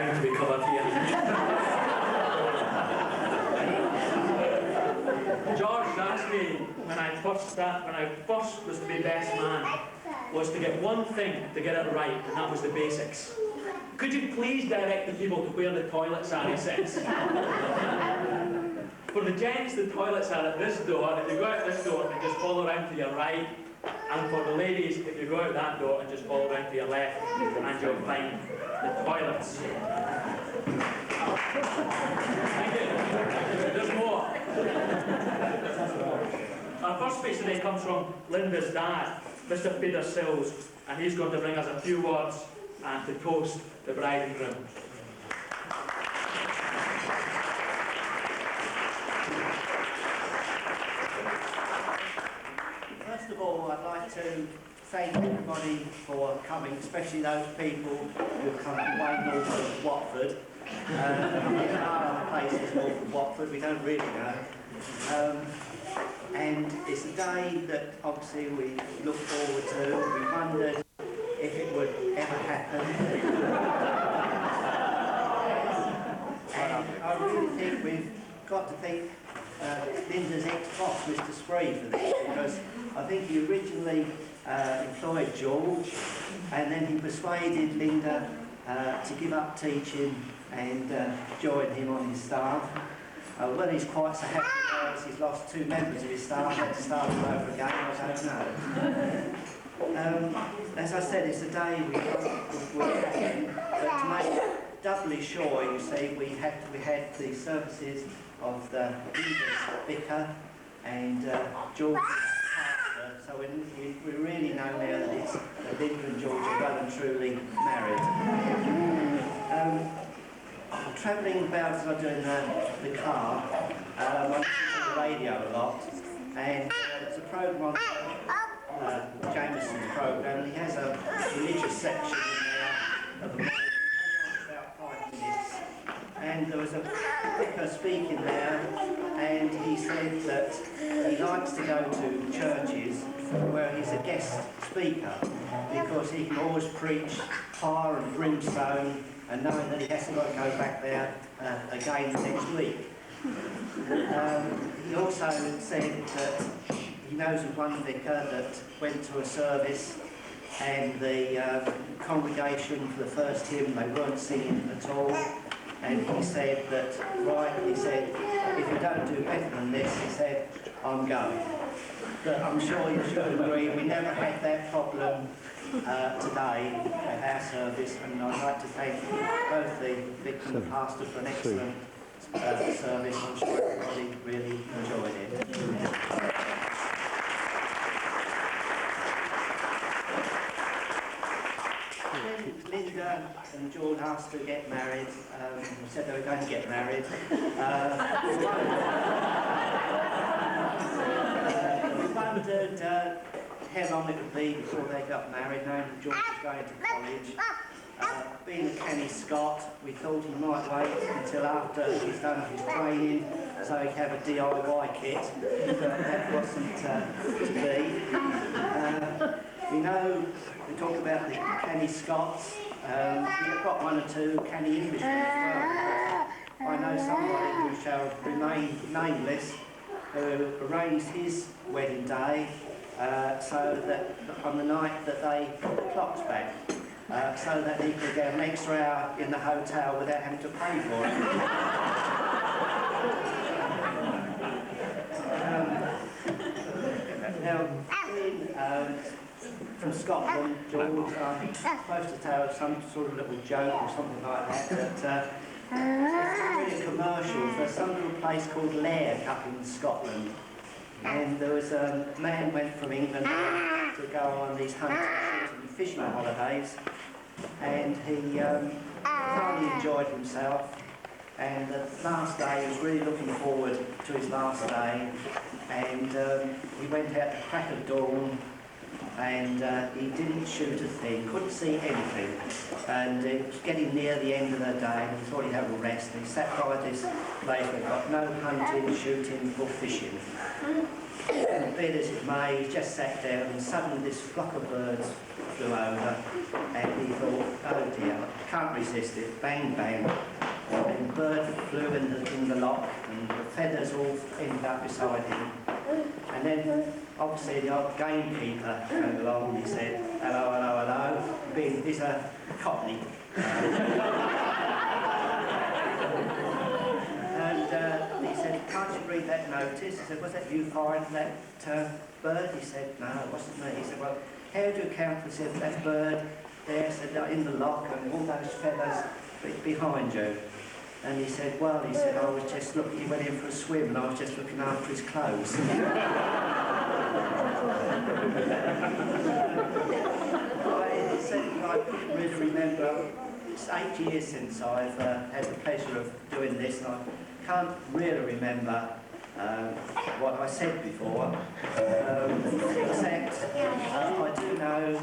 To be covered here. George asked me when I first was to be best man, was to get one thing to get it right, and that was the basics. Could you please direct the people to where the toilets are, he says. For the gents, the toilets are at this door. If you go out this door and just follow around to your right, and for the ladies, if you go out that door and just follow around to your left, and you'll find the toilets. Thank you. There's more. Our first speech today comes from Linda's dad, Mr. Peter Sills, and he's going to bring us a few words and to toast the bride and groom. First of all, I'd like to thank everybody for coming, especially those people who have come from way north of Watford. There are other places north of Watford, we don't really know. And it's a day that obviously we look forward to. We wondered if it would ever happen. And I really think we've got to thank Linda's ex-boss, Mr. Spree, for this, because I think he originally employed George, and then he persuaded Linda to give up teaching and join him on his staff. Whether he's quite so happy as he's lost 2 members of his staff, had to start all over again, I don't know. As I said, it's a day we're having, but to make it doubly sure, you see, we had the services of the vicar and George. So we really know now that Linda and George are well and truly married. I'm travelling about as I do in the car. I listen to the radio a lot, and there's a programme on Jameson's programme, and he has a religious section in there of about 5 minutes. And there was a vicar speaking there, and he said that he likes to go to churches where he's a guest speaker, because he can always preach fire and brimstone, and knowing that he hasn't got to go back there again next week. He also said that he knows of one vicar that went to a service, and the congregation for the first hymn, they weren't singing at all. And he said that, he said, if you don't do better than this, he said, I'm going. But I'm sure you should agree, we never had that problem today at our service, and I'd like to thank both the vicar and the pastor for an excellent service. I'm sure everybody really enjoyed it. Linda and George asked to get married, said they were going to get married. We wondered how long it would be before they got married, knowing that George was going to college. Being a canny Scot, we thought he might wait until after he's done his training so he could have a DIY kit, but that wasn't to be. We know, we talk about the canny Scots, we've got 1 or 2 canny Englishmen as well. I know somebody who shall remain nameless who arranged his wedding day so that on the night that they put the clocks back, so that he could get an extra hour in the hotel without having to pay for it. Now, from Scotland, George, I'm supposed to tell some sort of little joke or something like that, it's really a commercial for some little place called Lairg up in Scotland. And there was a man went from England to go on these hunting and fishing holidays, and he thoroughly enjoyed himself, And the last day, he was really looking forward to his last day, and he went out at the crack of dawn, and he didn't shoot a thing, couldn't see anything, and it was getting near the end of the day, and he thought he'd have a rest, and he sat by this lake and got no hunting, shooting or fishing. And be it as it may, he just sat down, and suddenly this flock of birds flew over, and he thought, oh dear, I can't resist it, bang, bang. And the bird flew in the lock, and the feathers all ended up beside him. And then, obviously, the old gamekeeper came along and he said, hello, hello, hello, being he's a cockney. And he said, can't you read that notice? He said, was that you firing that bird? He said, no, it wasn't me. He said, well, how do you account for that bird there, said, in the lock, and all those feathers behind you? And he said, well, he said, I was just looking, he went in for a swim and I was just looking after his clothes. I couldn't really remember, it's 8 years since I've had the pleasure of doing this, and I can't really remember what I said before, except I do know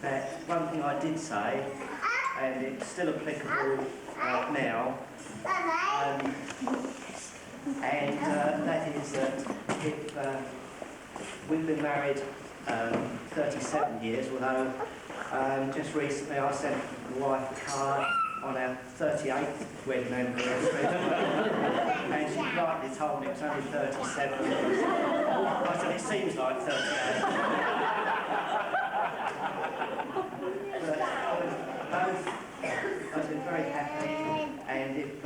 that one thing I did say, and it's still applicable now, and that is that if we've been married 37 years, although just recently I sent my wife a card on our 38th wedding anniversary, and she rightly told me it was only 37 years. I said, it seems like 38. But both, I've been very happy, and if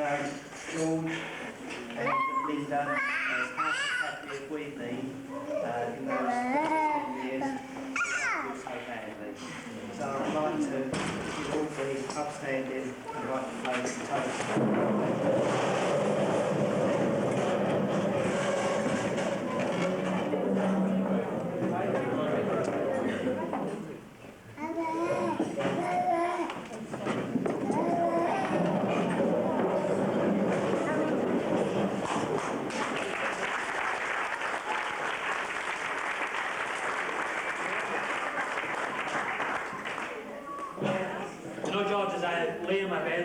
George and Linda, as happy as we've been in those 10 years, do so badly. So I'd like to give all the upstanding and right place and toast.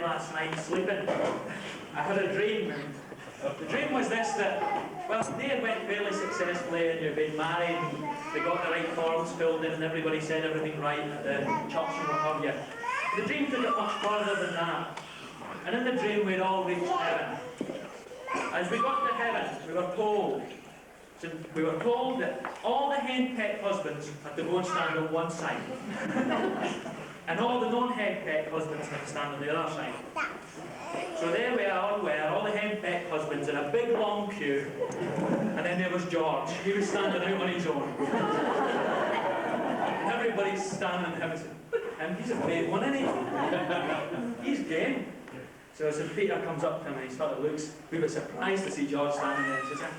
Last night sleeping, I had a dream. The dream was this, that, well, they had went fairly successfully and they'd been married and they got the right forms filled in and everybody said everything right at the church and what have you. The dream took it much further than that. And in the dream we'd all reached heaven. As we got to heaven, we were told that all the henpecked husbands had to go and stand on one side. And all the non-henpecked husbands had to stand on the other side. So there we all were, all the henpecked husbands in a big long queue, and then there was George. He was standing out on his own. And everybody's standing there and saying, look at him, he's a great one, isn't he? He's game. So St. Peter comes up to him and he sort of looks, we were surprised to see George standing there. He says,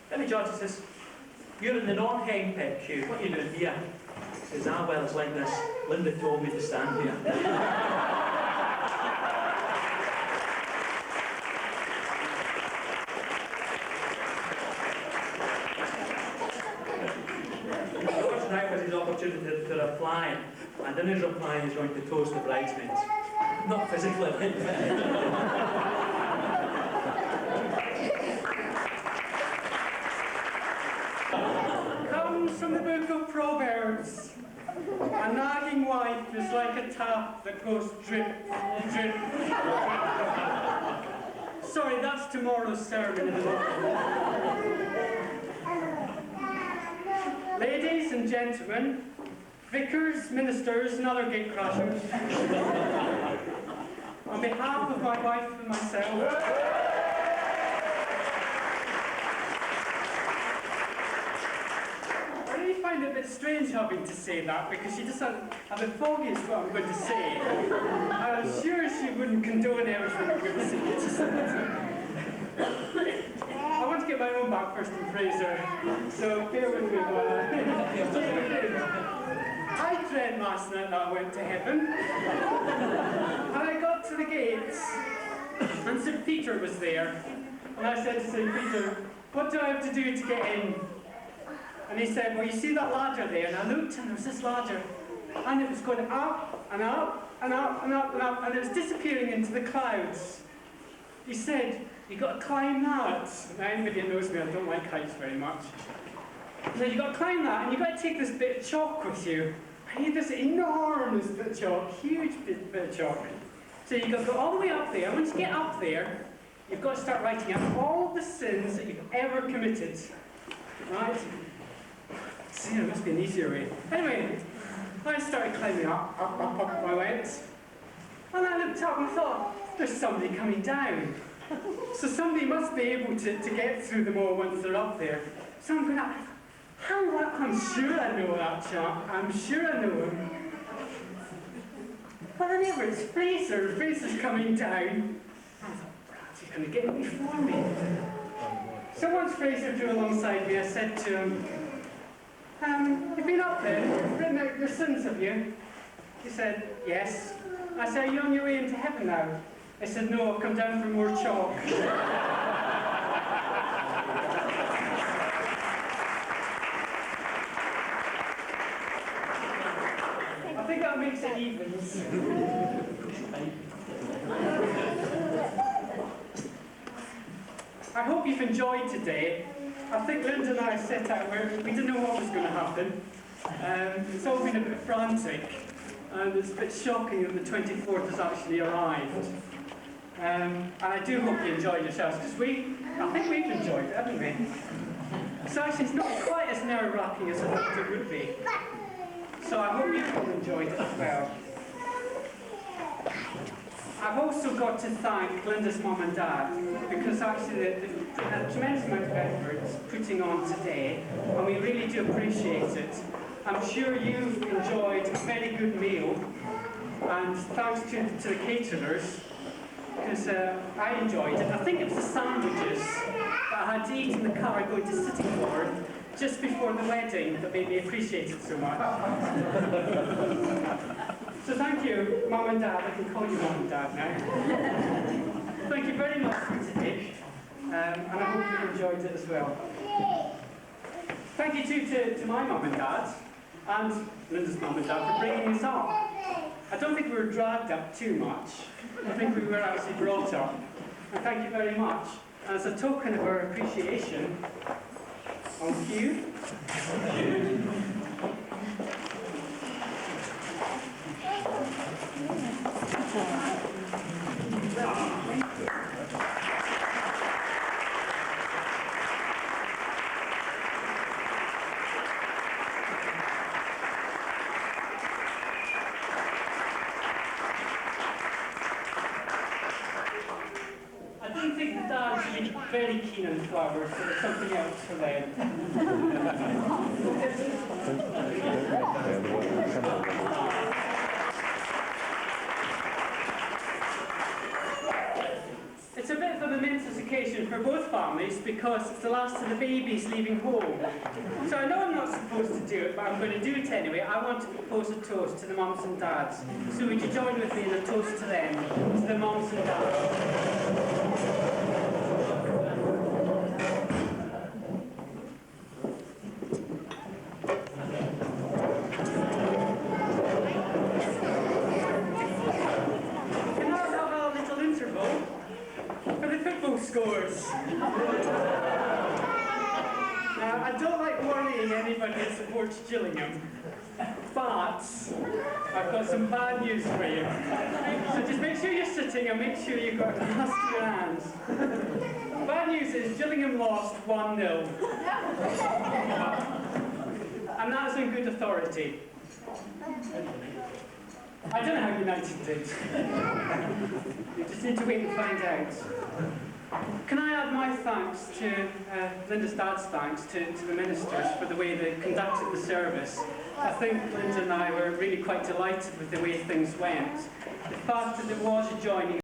"Then George," he says, "you're in the non-henpecked queue, what are you doing here?" He says, "Ah, well, it's like this. Linda told me to stand here." George now has his opportunity to reply, and in his reply he's going to toast the bridesmaids. Not physically. Comes from the book of Proverbs. A nagging wife is like a tap that goes drip, drip, drip. Sorry, that's tomorrow's sermon in the book. Ladies and gentlemen, vicars, ministers, and other gate crashers, on behalf of my wife and myself, I find it a bit strange having to say that because she doesn't have the foggiest what I'm going to say. I'm sure she wouldn't condone everything I'm going to say. I want to get my own back first and praise her, so bear with me while I dreamt last night that I went to heaven, and I got to the gates, and St. Peter was there. And I said to St. Peter, what do I have to do to get in? And he said, well, you see that ladder there? And I looked, and there was this ladder, and it was going up, and up, and up, and up, and up, and it was disappearing into the clouds. He said, you've got to climb that. Now, anybody who knows me, I don't like heights very much. He said, you've got to climb that, and you've got to take this bit of chalk with you. I had this enormous bit of chalk, huge bit of chalk. So you've got to go all the way up there. Once you get up there, you've got to start writing out all the sins that you've ever committed. Right? See, there must be an easier way. Anyway, I started climbing up, I went. And I looked up and thought, there's somebody coming down. So somebody must be able to get through them all once they're up there. So I'm going up. I'm sure I know that chap. I'm sure I know him. But I never, it's Fraser. Fraser's coming down. I thought, he's going to get in before me. So once Fraser drew alongside me, I said to him, you've been up there, you've written out your sins, have you? He said, yes. I said, are you on your way into heaven now? I said, no, I've come down for more chalk. I think that makes it evens. I hope you've enjoyed today. I think Linda and I set out where we didn't know what was going to happen. It's all been a bit frantic, and it's a bit shocking that the 24th has actually arrived. And I do hope you enjoyed yourselves, because I think we've enjoyed it, haven't we? So actually it's not quite as nerve-wracking as I thought it would be. So I hope you've all enjoyed it as well. I've also got to thank Linda's mum and dad, because actually they've put a tremendous amount of effort putting on today, and we really do appreciate it. I'm sure you've enjoyed a very good meal, and thanks to the caterers, because I enjoyed it. I think it was the sandwiches that I had to eat in the car going to Sittingbourne just before the wedding that made me appreciate it so much. So thank you, Mum and Dad. I can call you Mum and Dad now. Thank you very much for today, and I hope you enjoyed it as well. Thank you too to my Mum and Dad, and Linda's Mum and Dad for bringing us up. I don't think we were dragged up too much. I think we were actually brought up. And thank you very much. And as a token of our appreciation, on cue. I don't think the dads would be very keen on flowers, so there's something else for them. It's a bit of a momentous occasion for both families because it's the last of the babies leaving home. So I know I'm not supposed to do it, but I'm going to do it anyway. I want to propose a toast to the mums and dads. So would you join with me in a toast to them, to the mums and dads? Scores. Now, I don't like worrying anybody that supports Gillingham, but I've got some bad news for you. So just make sure you're sitting and make sure you've got a glass to your hands. Bad news is Gillingham lost 1-0. And that is on good authority. I don't know how United did. You just need to wait and find out. Can I add my thanks to Linda's dad's thanks to the ministers for the way they conducted the service. I think Linda and I were really quite delighted with the way things went. The fact that there was a joining